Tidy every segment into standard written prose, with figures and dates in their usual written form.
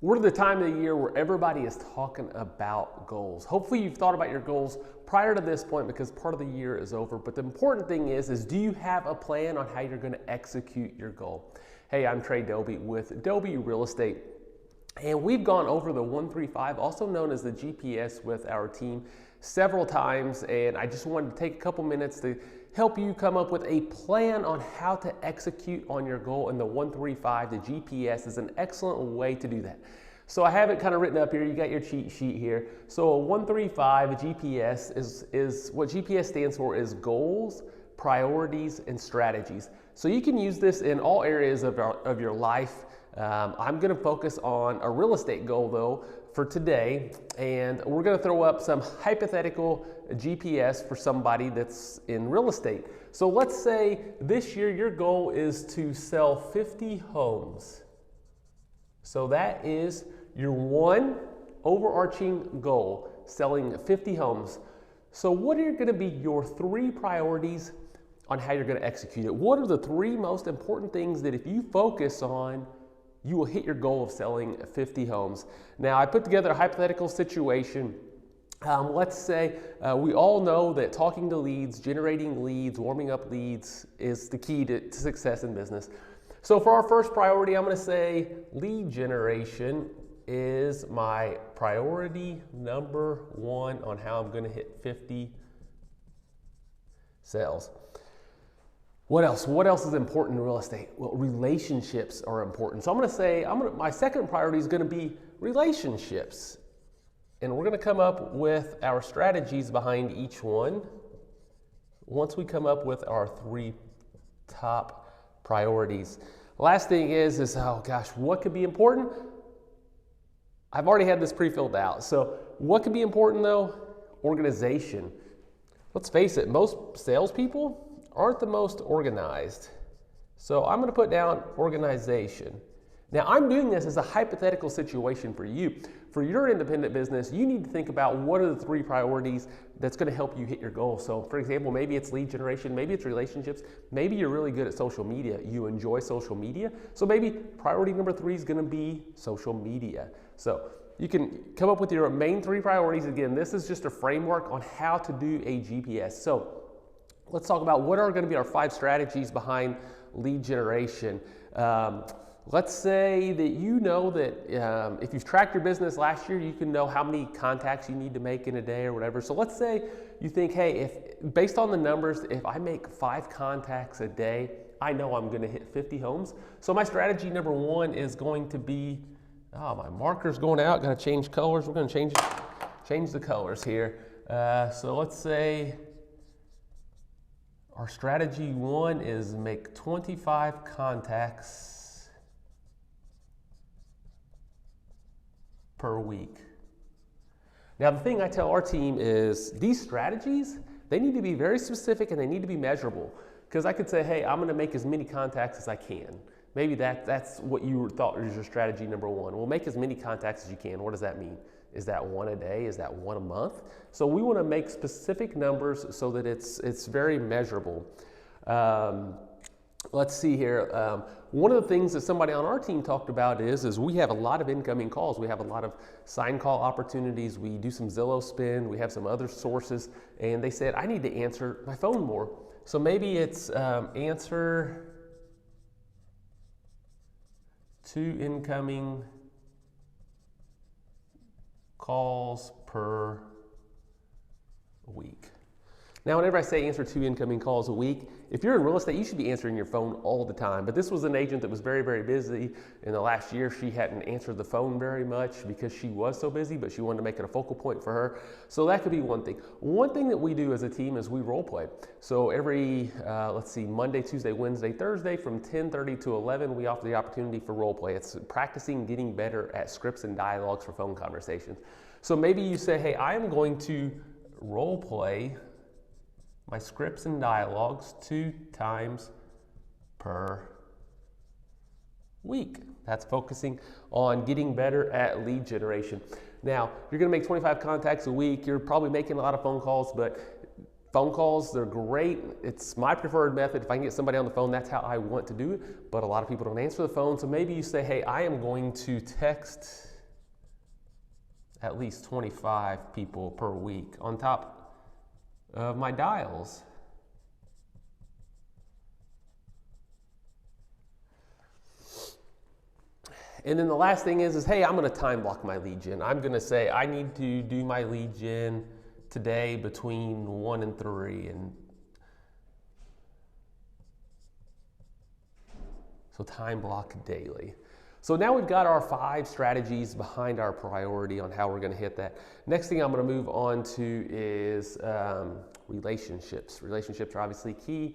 We're at the time of the year where everybody is talking about goals. Hopefully you've thought about your goals prior to this point because part of the year is over. But the important thing is do you have a plan on how you're going to execute your goal? Hey, I'm Trae Dauby with Dauby Real Estate. And we've gone over the 135, also known as the GPS, with our team several times. And I just wanted to take a couple minutes to help you come up with a plan on how to execute on your goal. And the 135, the GPS, is an excellent way to do that. So I have it kind of written up here. You got your cheat sheet here. So a 135, a GPS, is what GPS stands for is goals, priorities, and strategies. So you can use this in all areas of your life. I'm going to focus on a real estate goal though for today, and we're going to throw up some hypothetical GPS for somebody that's in real estate. So let's say this year your goal is to sell 50 homes. So that is your one overarching goal, selling 50 homes. So what are going to be your 3 priorities on how you're going to execute it? What are the 3 most important things that if you focus on, you will hit your goal of selling 50 homes? Now, I put together a hypothetical situation. Let's say we all know that talking to leads, generating leads, warming up leads is the key to success in business. So for our first priority, I'm going to say lead generation is my priority number 1 on how I'm going to hit 50 sales. What else? What else is important in real estate? Well, relationships are important. So I'm going to say, my second priority is going to be relationships. And we're going to come up with our strategies behind each one once we come up with our 3 top priorities. Last thing is oh gosh, what could be important? I've already had this pre-filled out. So what could be important though? Organization. Let's face it, most salespeople aren't the most organized. So I'm going to put down organization. Now I'm doing this as a hypothetical situation for you. For your independent business, you need to think about what are the 3 priorities that's going to help you hit your goal. So for example, maybe it's lead generation, maybe it's relationships, maybe you're really good at social media, you enjoy social media. So maybe priority number 3 is going to be social media. So you can come up with your main 3 priorities. Again, this is just a framework on how to do a GPS. So let's talk about what are going to be our 5 strategies behind lead generation. Let's say that you know that if you've tracked your business last year, you can know how many contacts you need to make in a day or whatever. So let's say you think, hey, based on the numbers, if I make 5 contacts a day, I know I'm going to hit 50 homes. So my strategy number 1 is going to be, my marker's going out, got to change colors. We're going to change the colors here. So let's say our strategy 1 is make 25 contacts per week. Now the thing I tell our team is these strategies, they need to be very specific and they need to be measurable. Because I could say, hey, I'm going to make as many contacts as I can. Maybe that's what you thought was your strategy number 1. Well, make as many contacts as you can. What does that mean? Is that 1 a day? Is that 1 a month? So we want to make specific numbers so that it's very measurable. Let's see here. One of the things that somebody on our team talked about is we have a lot of incoming calls. We have a lot of sign call opportunities. We do some Zillow spend. We have some other sources. And they said, I need to answer my phone more. So maybe it's answer 2 incoming calls per week. Now, whenever I say answer 2 incoming calls a week, if you're in real estate, you should be answering your phone all the time. But this was an agent that was very, very busy. In the last year, she hadn't answered the phone very much because she was so busy, but she wanted to make it a focal point for her. So that could be one thing. One thing that we do as a team is we role play. So every, Monday, Tuesday, Wednesday, Thursday from 10:30 to 11, we offer the opportunity for role play. It's practicing getting better at scripts and dialogues for phone conversations. So maybe you say, hey, I am going to role play my scripts and dialogues 2 times per week. That's focusing on getting better at lead generation. Now, you're going to make 25 contacts a week. You're probably making a lot of phone calls, but Phone calls, they're great. It's my preferred method. If I can get somebody on the phone, that's how I want to do it. But a lot of people don't answer the phone. So maybe you say, hey, I am going to text at least 25 people per week on top of my dials. And then the last thing is hey, I'm going to time block my lead gen. I'm going to say I need to do my lead gen today between 1 and 3, and so time block daily. So now we've got our 5 strategies behind our priority on how we're going to hit that. Next thing I'm going to move on to is relationships. Relationships are obviously key.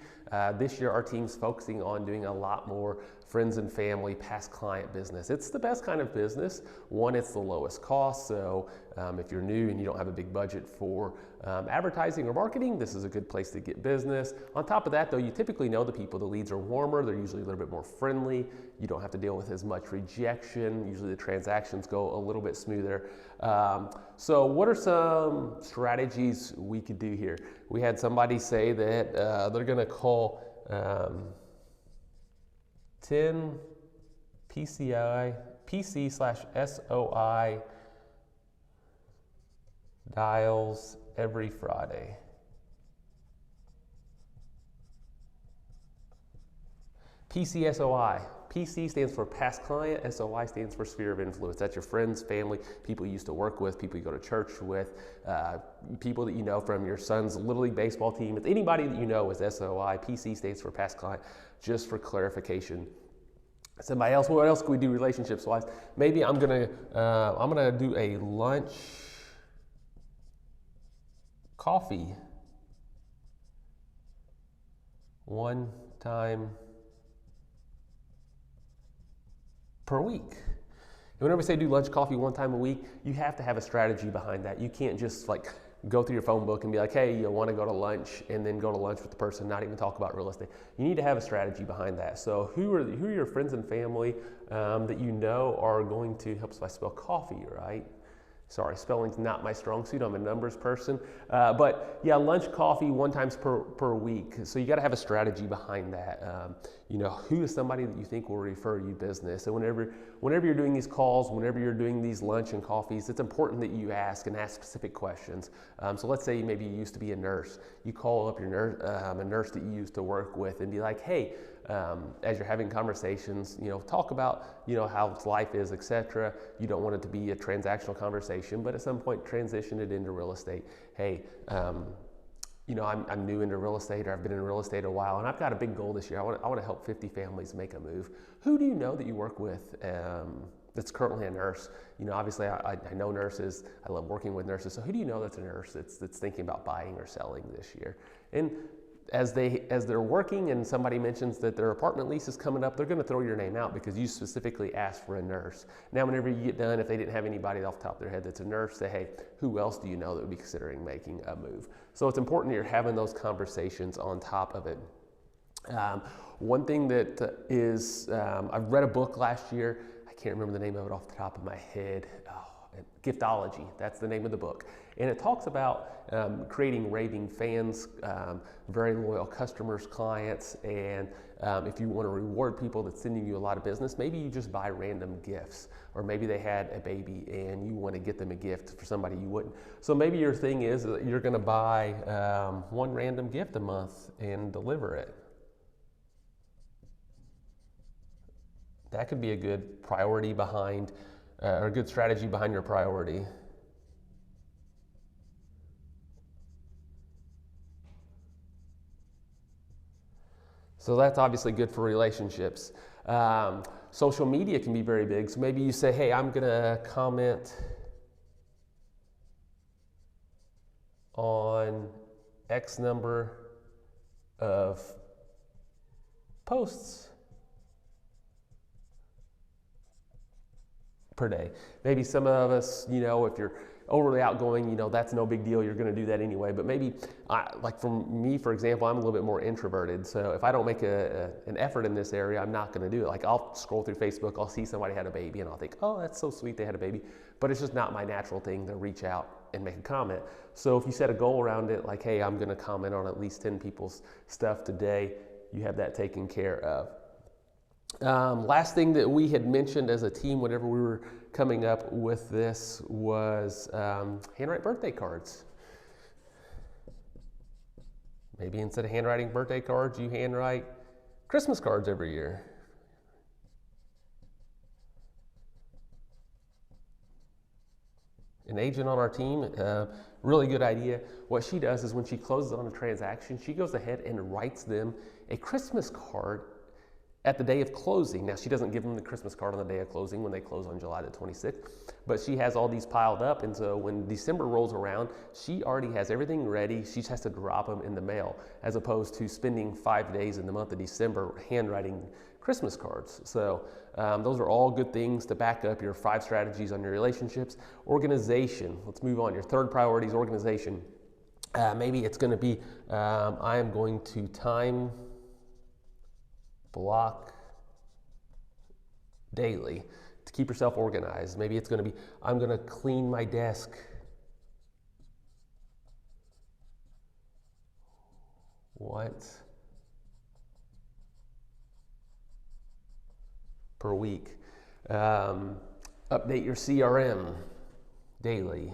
This year our team's focusing on doing a lot more friends and family, past client business. It's the best kind of business. One, it's the lowest cost. So if you're new and you don't have a big budget for advertising or marketing, this is a good place to get business. On top of that though, you typically know the people. The leads are warmer. They're usually a little bit more friendly. You don't have to deal with as much rejection. Usually the transactions go a little bit smoother. So what are some strategies we could do here? We had somebody say that they're going to call 10 PC/SOI dials every Friday. PCSOI. PC stands for past client, SOI stands for sphere of influence. That's your friends, family, people you used to work with, people you go to church with, people that you know from your son's Little League baseball team. It's anybody that you know is SOI. PC stands for past client, just for clarification. Somebody else, what else can we do relationships wise? Maybe I'm gonna do a lunch coffee one time per week. And whenever we say do lunch coffee one time a week, you have to have a strategy behind that. You can't just like go through your phone book and be like, hey, you want to go to lunch, and then go to lunch with the person, not even talk about real estate. You need to have a strategy behind that. So who are your friends and family that you know are going to, helps if I spell coffee right? Sorry, spelling's not my strong suit. I'm a numbers person. But yeah, lunch coffee one times per week. So you got to have a strategy behind that. You know, who is somebody that you think will refer you business? And whenever you're doing these calls, whenever you're doing these lunch and coffees, it's important that you ask specific questions. So let's say maybe you used to be a nurse. You call up your nurse, a nurse that you used to work with, and be like, hey, as you're having conversations, you know, talk about, you know, how life is, etc. You don't want it to be a transactional conversation, but at some point transition it into real estate. Hey, you know, I'm new into real estate, or I've been in real estate a while, and I've got a big goal this year. I want to help 50 families make a move. Who do you know that you work with that's currently a nurse? You know, obviously I know nurses. I love working with nurses. So who do you know that's a nurse that's thinking about buying or selling this year? And as they're working and somebody mentions that their apartment lease is coming up, they're going to throw your name out because you specifically asked for a nurse. Now, whenever you get done, if they didn't have anybody off the top of their head that's a nurse, say, hey, who else do you know that would be considering making a move? So it's important that you're having those conversations on top of it. One thing that is, I've read a book last year. I can't remember the name of it off the top of my head. Giftology, that's the name of the book. And it talks about creating raving fans, very loyal customers, clients, and if you want to reward people that's sending you a lot of business, maybe you just buy random gifts, or maybe they had a baby and you want to get them a gift for somebody you wouldn't. So maybe your thing is that you're going to buy one random gift a month and deliver it. That could be a good priority behind, or a good strategy behind your priority. So that's obviously good for relationships. Social media can be very big. So maybe you say, hey, I'm going to comment on X number of posts per day. Maybe some of us, if you're overly outgoing, that's no big deal. You're going to do that anyway. But maybe, like for me, for example, I'm a little bit more introverted. So if I don't make an effort in this area, I'm not going to do it. Like I'll scroll through Facebook, I'll see somebody had a baby, and I'll think, oh, that's so sweet they had a baby. But it's just not my natural thing to reach out and make a comment. So if you set a goal around it, like, hey, I'm going to comment on at least 10 people's stuff today, you have that taken care of. Last thing that we had mentioned as a team whenever we were coming up with this was handwrite birthday cards. Maybe instead of handwriting birthday cards, you handwrite Christmas cards every year. An agent on our team, really good idea. What she does is when she closes on a transaction, she goes ahead and writes them a Christmas card at the day of closing. Now, she doesn't give them the Christmas card on the day of closing when they close on July the 26th, but she has all these piled up, and so when December rolls around, she already has everything ready. She just has to drop them in the mail, as opposed to spending 5 days in the month of December handwriting Christmas cards. So those are all good things to back up your 5 strategies on your relationships. Organization, let's move on. Your third priority is organization. Maybe it's going to be, I am going to time block daily to keep yourself organized. Maybe it's going to be, I'm going to clean my desk per week. Update your CRM daily.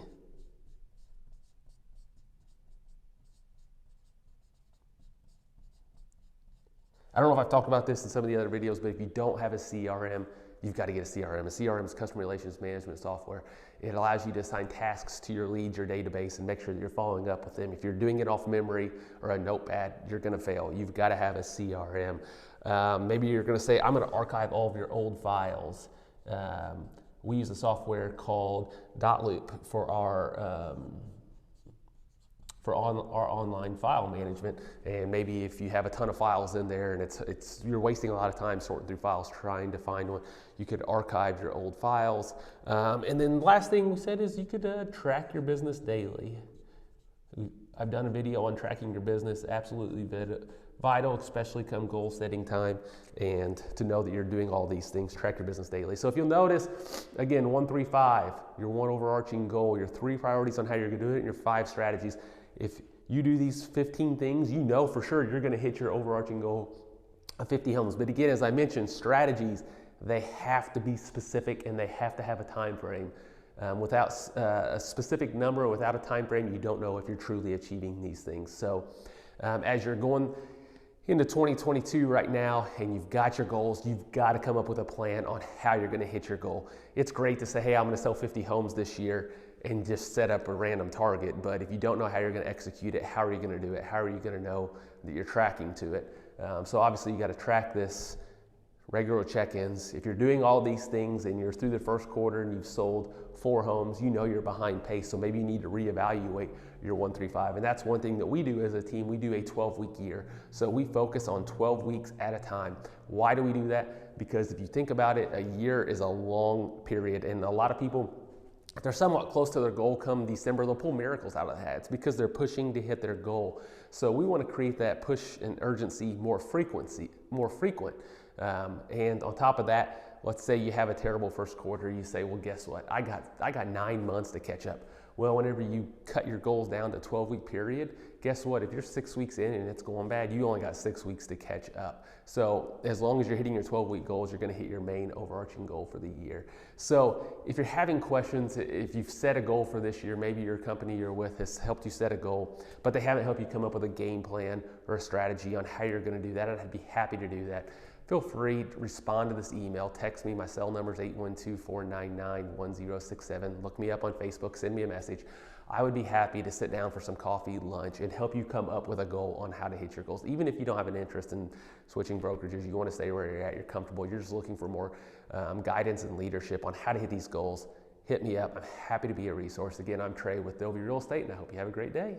I don't know if I've talked about this in some of the other videos, but if you don't have a CRM, you've got to get a CRM. A CRM is customer relations management software. It allows you to assign tasks to your leads, your database, and make sure that you're following up with them. If you're doing it off memory or a notepad, you're going to fail. You've got to have a CRM. Maybe you're going to say, I'm going to archive all of your old files. We use a software called Dotloop for our online file management, and maybe if you have a ton of files in there and you're wasting a lot of time sorting through files trying to find one, you could archive your old files. And then last thing we said is you could track your business daily. I've done a video on tracking your business, absolutely vital, especially come goal setting time, and to know that you're doing all these things, track your business daily. So if you'll notice, again, 1, 3, 5, your 1 overarching goal, your 3 priorities on how you're going to do it, and your 5 strategies. If you do these 15 things, you know for sure you're going to hit your overarching goal of 50 homes. But again, as I mentioned, strategies, they have to be specific and they have to have a time frame. Without a specific number, without a time frame, you don't know if you're truly achieving these things. So as you're going into 2022 right now and you've got your goals, you've got to come up with a plan on how you're going to hit your goal. It's great to say, hey, I'm going to sell 50 homes this year and just set up a random target. But if you don't know how you're going to execute it, how are you going to do it? How are you going to know that you're tracking to it? So obviously you got to track this, regular check-ins. If you're doing all these things and you're through the first quarter and you've sold 4 homes, you know you're behind pace. So maybe you need to reevaluate your 1, 3, 5. And that's one thing that we do as a team. We do a 12-week year. So we focus on 12 weeks at a time. Why do we do that? Because if you think about it, a year is a long period. And a lot of people, if they're somewhat close to their goal come December, they'll pull miracles out of the hat. It's because they're pushing to hit their goal. So we want to create that push and urgency more frequent. And on top of that, let's say you have a terrible first quarter. You say, well, guess what? I got 9 months to catch up. Well, whenever you cut your goals down to a 12-week period, guess what? If you're 6 weeks in and it's going bad, you only got 6 weeks to catch up. So as long as you're hitting your 12-week goals, you're going to hit your main overarching goal for the year. So if you're having questions, if you've set a goal for this year, maybe your company you're with has helped you set a goal, but they haven't helped you come up with a game plan or a strategy on how you're going to do that, I'd be happy to do that. Feel free to respond to this email. Text me. My cell number is 812-499-1067. Look me up on Facebook. Send me a message. I would be happy to sit down for some coffee, lunch, and help you come up with a goal on how to hit your goals. Even if you don't have an interest in switching brokerages, you want to stay where you're at, you're comfortable, you're just looking for more guidance and leadership on how to hit these goals, hit me up. I'm happy to be a resource. Again, I'm Trae with Dauby Real Estate, and I hope you have a great day.